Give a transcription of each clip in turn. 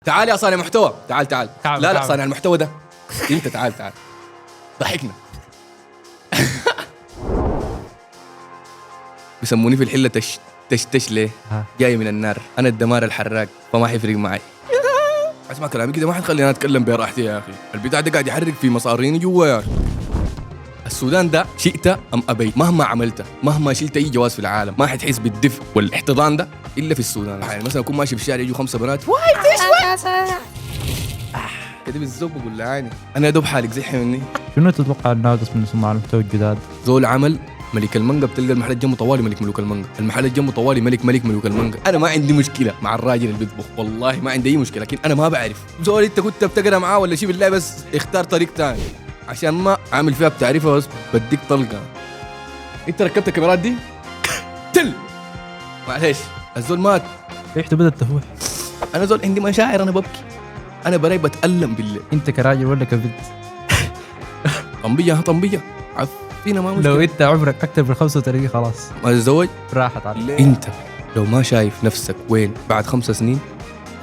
تعال يا صانع محتوى، تعال تعال. تعال لا تعال. صانع المحتوى ده انت، تعال تعال ضحكنا. بيسموني في الحله تش تش تش ليه؟ جاي من النار، انا الدمار الحراق، فما حيفرق معي. اسمع كلامي كده، ما حتخليني اتكلم براحتي يا اخي. البتاع ده قاعد يحرق في مصاريني جوا يا اخي. السودان ده شئت ام ابيت، مهما عملت، مهما شلت اي جواز في العالم، ما حتحس بالدفء والاحتضان ده الا في السودان. يعني مثلا اكون ماشي في الشارع يجوا 5 بنات، واي تشوى كده بالذوق بقول لعاني انا يا دوب حالك زحي مني. شنو تتوقع الناقص من صناع المحتوى الجداد؟ زول عمل ملك المانجا، بتلقى المحل الجنب طوالي ملك ملوك المانجا، المحل الجنب طوالي ملك ملوك المانجا. انا ما عندي مشكله مع الراجل اللي بيطبخ، والله ما عندي اي مشكله، لكن انا ما بعرف زول انت كنت بتقرا معاه ولا شيء، بالله بس اختار طريق ثاني عشان ما عامل فيها بتعرفها، بس بديك طلقه. انت ركبت الكاميرات دي تل معلش الزول مات، ريحته بدأت تفوح. انا زول عندي مشاعر، انا ببكي، انا براي بتألم بالله. انت كراجل ولا كبنت؟ طنبيه طنبيه عفينا ما مشكله. لو انت عمرك اكثر من 35 خلاص ما تتزوج راحت عليك. انت لو ما شايف نفسك وين بعد 5 سنين،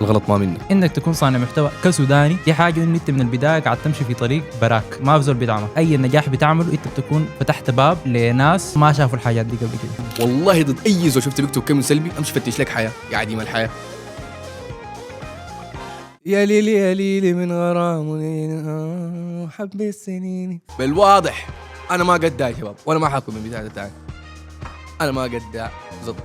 الغلط ما منك. انك تكون صانع محتوى كسوداني دي حاجه، ان انت من البدايه قاعد تمشي في طريق براك، ما في زول بيدعمك. اي نجاح بتعمله انت بتكون فتحت باب لناس ما شافوا الحاجات دي قبل كده. والله ضد اي زول شفت بيكتب كلمه سلبي امشي فتش لك حياه يا عديم الحياه. يا ليلي يا ليلي من غرام حب السنين. بالواضح انا ما قد يا شباب، وانا ما حاكم من بدايه التاني، انا ما قد زبط.